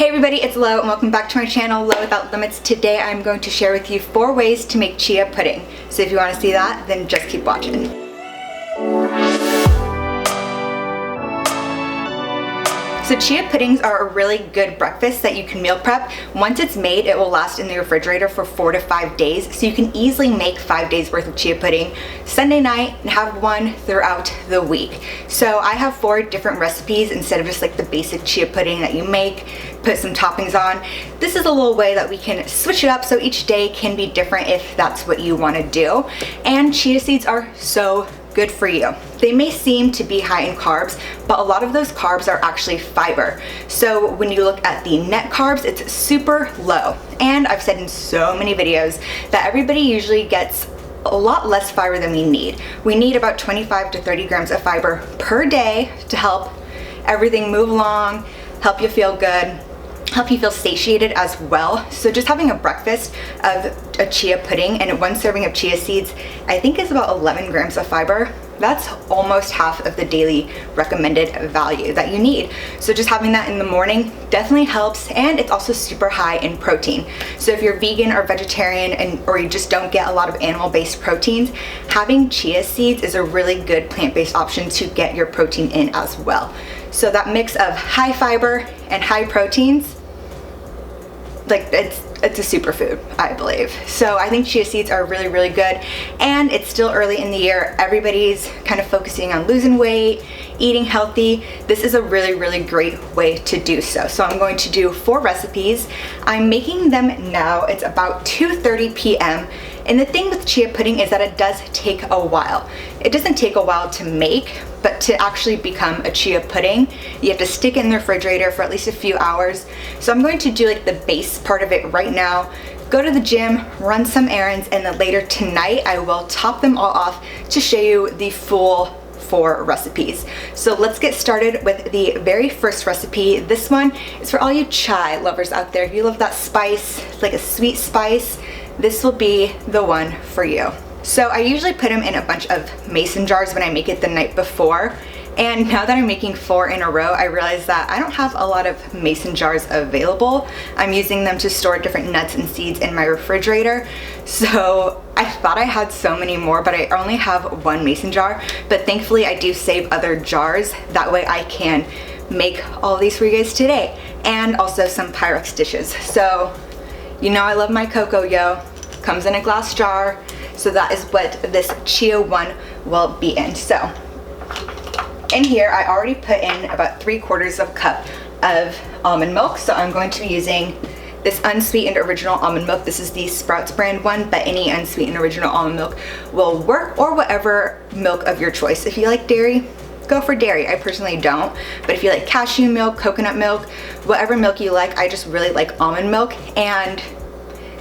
Hey everybody, it's Lo and welcome back to my channel, Lo Without Limits. Today I'm going to share with you 4 ways to make chia pudding. So if you want to see that, then just keep watching. So chia puddings are a really good breakfast that you can meal prep. Once it's made, it will last in the refrigerator for 4 to 5 days. So you can easily make 5 days worth of chia pudding Sunday night and have one throughout the week. So I have 4 different recipes instead of just like the basic chia pudding that you make, put some toppings on. This is a little way that we can switch it up so each day can be different if that's what you want to do. And chia seeds are so good for you. They may seem to be high in carbs, but a lot of those carbs are actually fiber. So when you look at the net carbs, it's super low. And I've said in so many videos that everybody usually gets a lot less fiber than we need. We need about 25 to 30 grams of fiber per day to help everything move along, help you feel good, help you feel satiated as well. So just having a breakfast of a chia pudding and 1 serving of chia seeds, I think is about 11 grams of fiber. That's almost half of the daily recommended value that you need. So just having that in the morning definitely helps, and it's also super high in protein. So if you're vegan or vegetarian or you just don't get a lot of animal-based proteins, having chia seeds is a really good plant-based option to get your protein in as well. So that mix of high fiber and high proteins, like it's a superfood, I believe. So I think chia seeds are really, really good. And it's still early in the year. Everybody's kind of focusing on losing weight, eating healthy. This is a really, really great way to do so. So I'm going to do 4 recipes. I'm making them now. It's about 2:30 p.m. And the thing with chia pudding is that it does take a while. It doesn't take a while to make, but to actually become a chia pudding, you have to stick it in the refrigerator for at least a few hours. So I'm going to do like the base part of it right now, go to the gym, run some errands, and then later tonight I will top them all off to show you the full 4 recipes. So let's get started with the very first recipe. This one is for all you chai lovers out there. If you love that spice, like a sweet spice, this will be the one for you. So I usually put them in a bunch of mason jars when I make it the night before. And now that I'm making 4 in a row, I realize that I don't have a lot of mason jars available. I'm using them to store different nuts and seeds in my refrigerator. So I thought I had so many more, but I only have 1 mason jar. But thankfully I do save other jars. That way I can make all these for you guys today. And also some Pyrex dishes. So you know I love my cocoa, yo. Comes in a glass jar. So that is what this chia one will be in. So in here I already put in about 3/4 cup of almond milk. So I'm going to be using this unsweetened original almond milk. This is the Sprouts brand one, but any unsweetened original almond milk will work, or whatever milk of your choice. If you like dairy, go for dairy. I personally don't, but if you like cashew milk, coconut milk, whatever milk you like, I just really like almond milk. And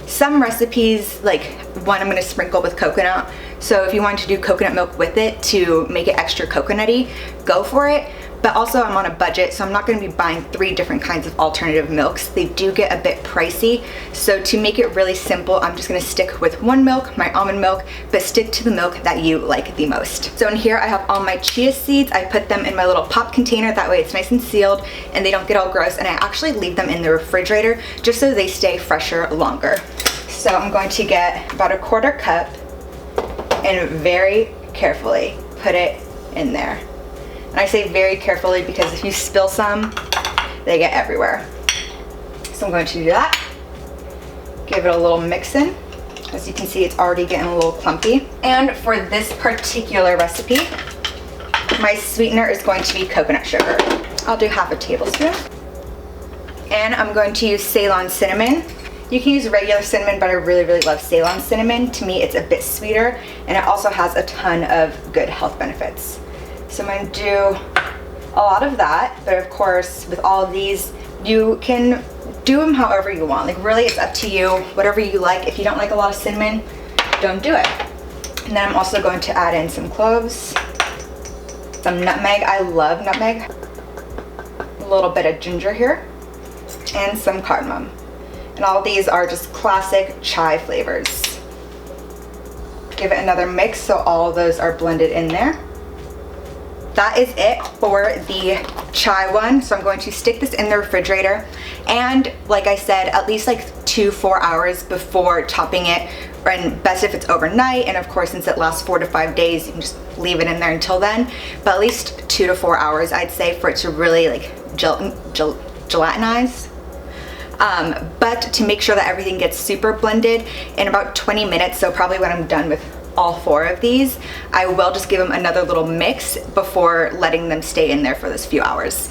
some recipes, like one I'm going to sprinkle with coconut. So if you want to do coconut milk with it to make it extra coconutty, go for it. But also I'm on a budget, so I'm not going to be buying 3 different kinds of alternative milks. They do get a bit pricey. So to make it really simple, I'm just going to stick with 1 milk, my almond milk, but stick to the milk that you like the most. So in here I have all my chia seeds. I put them in my little pop container. That way it's nice and sealed and they don't get all gross. And I actually leave them in the refrigerator just so they stay fresher longer. So I'm going to get about 1/4 cup and very carefully put it in there. And I say very carefully because if you spill some, they get everywhere. So I'm going to do that. Give it a little mix in. As you can see, it's already getting a little clumpy. And for this particular recipe, my sweetener is going to be coconut sugar. I'll do 1/2 tablespoon. And I'm going to use Ceylon cinnamon. You can use regular cinnamon, but I really, really love Ceylon cinnamon. To me, it's a bit sweeter, and it also has a ton of good health benefits. So I'm going to do a lot of that, but of course, with all of these, you can do them however you want. Like really, it's up to you, whatever you like. If you don't like a lot of cinnamon, don't do it. And then I'm also going to add in some cloves, some nutmeg. I love nutmeg. A little bit of ginger here, and some cardamom. And all these are just classic chai flavors. Give it another mix so all of those are blended in there. That is it for the chai one. So I'm going to stick this in the refrigerator, and like I said, at least like 2-4 hours before topping it, and best if it's overnight, and of course since it lasts 4 to 5 days, you can just leave it in there until then, but at least 2 to 4 hours I'd say for it to really like gelatinize. But to make sure that everything gets super blended in about 20 minutes, so probably when I'm done with all 4 of these, I will just give them another little mix before letting them stay in there for those few hours.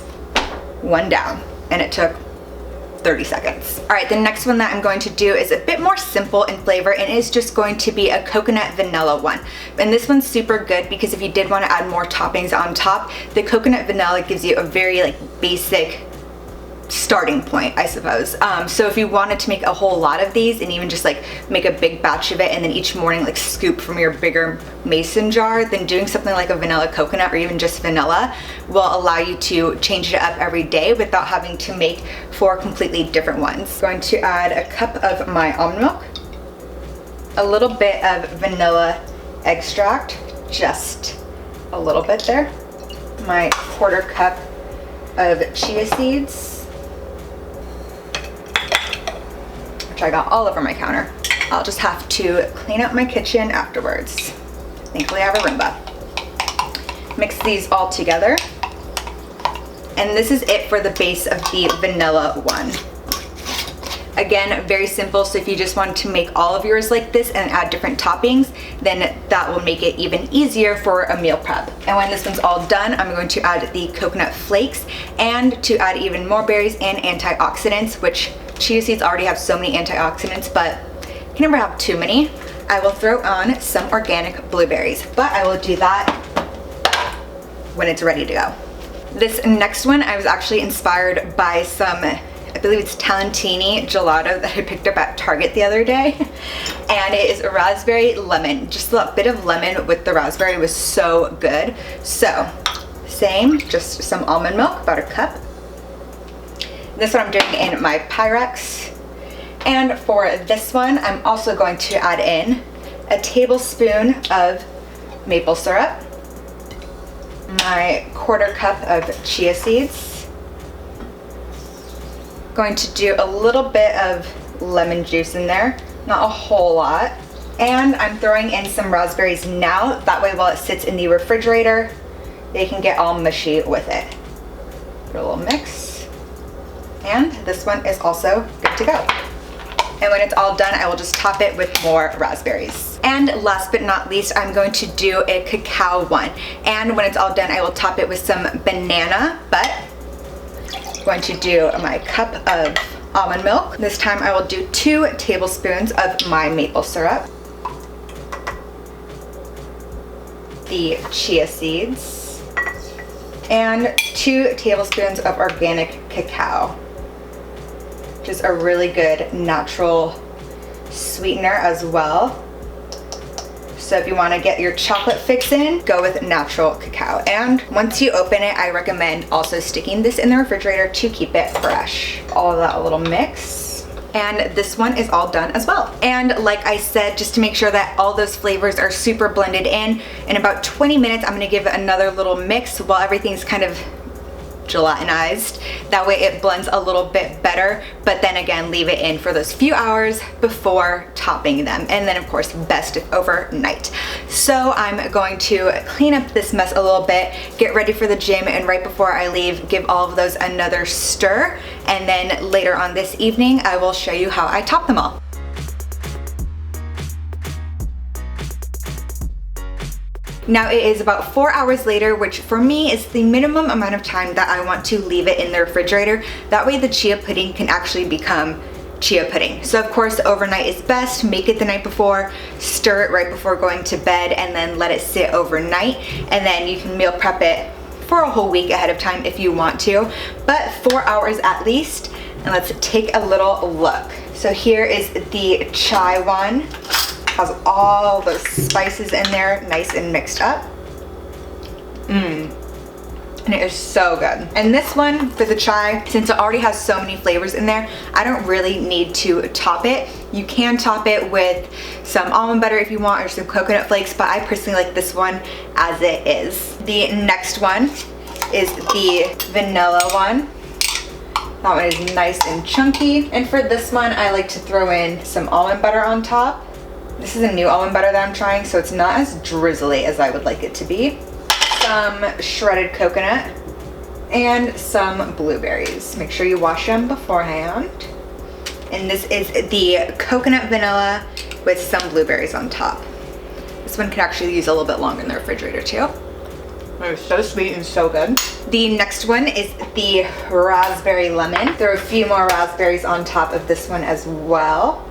One down, and it took 30 seconds. All right, the next one that I'm going to do is a bit more simple in flavor, and is just going to be a coconut vanilla one. And this one's super good because if you did want to add more toppings on top, the coconut vanilla gives you a very like basic starting point, I suppose. So if you wanted to make a whole lot of these and even just like make a big batch of it and then each morning like scoop from your bigger mason jar, then doing something like a vanilla coconut or even just vanilla will allow you to change it up every day without having to make 4 completely different ones. Going to add a cup of my almond milk, a little bit of vanilla extract, just a little bit there, my 1/4 cup of chia seeds, I got all over my counter. I'll just have to clean up my kitchen afterwards. Thankfully I have a Roomba. Mix these all together. And this is it for the base of the vanilla one. Again, very simple, so if you just want to make all of yours like this and add different toppings, then that will make it even easier for a meal prep. And when this one's all done, I'm going to add the coconut flakes, and to add even more berries and antioxidants, which chia seeds already have so many antioxidants, but you can never have too many. I will throw on some organic blueberries, but I will do that when it's ready to go. This next one, I was actually inspired by some, I believe it's Talentini gelato that I picked up at Target the other day, and it is a raspberry lemon. Just a bit of lemon with the raspberry was so good. So same, just some almond milk, about a cup. This one I'm doing in my Pyrex. And for this one, I'm also going to add in a tablespoon of maple syrup, my 1/4 cup of chia seeds, going to do a little bit of lemon juice in there, not a whole lot, and I'm throwing in some raspberries now, that way while it sits in the refrigerator, they can get all mushy with it. Put a little mix. And this one is also good to go. And when it's all done, I will just top it with more raspberries. And last but not least, I'm going to do a cacao one. And when it's all done, I will top it with some banana butt. I'm going to do my cup of almond milk. This time I will do 2 tablespoons of my maple syrup, the chia seeds, and 2 tablespoons of organic cacao. Just a really good natural sweetener as well. So if you want to get your chocolate fix in, go with natural cacao. And once you open it, I recommend also sticking this in the refrigerator to keep it fresh. All of that, a little mix. And this one is all done as well. And like I said, just to make sure that all those flavors are super blended in about 20 minutes, I'm gonna give it another little mix while everything's kind of gelatinized. That way it blends a little bit better, but then again, leave it in for those few hours before topping them. And then of course, best if overnight. So I'm going to clean up this mess a little bit, get ready for the gym, and right before I leave, give all of those another stir. And then later on this evening, I will show you how I top them all. Now it is about 4 hours later, which for me is the minimum amount of time that I want to leave it in the refrigerator. That way the chia pudding can actually become chia pudding. So of course overnight is best. Make it the night before, stir it right before going to bed, and then let it sit overnight. And then you can meal prep it for a whole week ahead of time if you want to, but 4 hours at least. And let's take a little look. So here is the chai one. Has all those spices in there, nice and mixed up. And it is so good. And this one for the chai, since it already has so many flavors in there, I don't really need to top it. You can top it with some almond butter if you want, or some coconut flakes, but I personally like this one as it is. The next one is the vanilla one. That one is nice and chunky. And for this one, I like to throw in some almond butter on top. This is a new almond butter that I'm trying, so it's not as drizzly as I would like it to be. Some shredded coconut and some blueberries. Make sure you wash them beforehand. And this is the coconut vanilla with some blueberries on top. This one could actually use a little bit longer in the refrigerator too. They're so sweet and so good. The next one is the raspberry lemon. There are a few more raspberries on top of this one as well.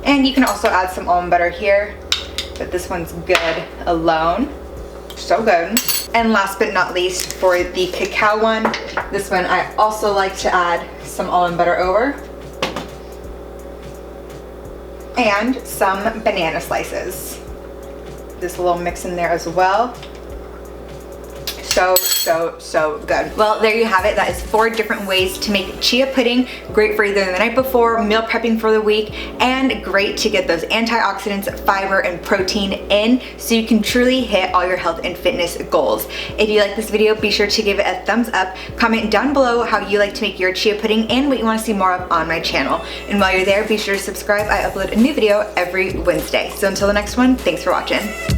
And you can also add some almond butter here, but this one's good alone. So good. And last but not least, for the cacao one, this one I also like to add some almond butter over. And some banana slices. This little mix in there as well. So good. Well, there you have it. That is 4 different ways to make chia pudding. Great for either the night before, meal prepping for the week, and great to get those antioxidants, fiber, and protein in so you can truly hit all your health and fitness goals. If you like this video, be sure to give it a thumbs up. Comment down below how you like to make your chia pudding and what you want to see more of on my channel. And while you're there, be sure to subscribe. I upload a new video every Wednesday. So until the next one, thanks for watching.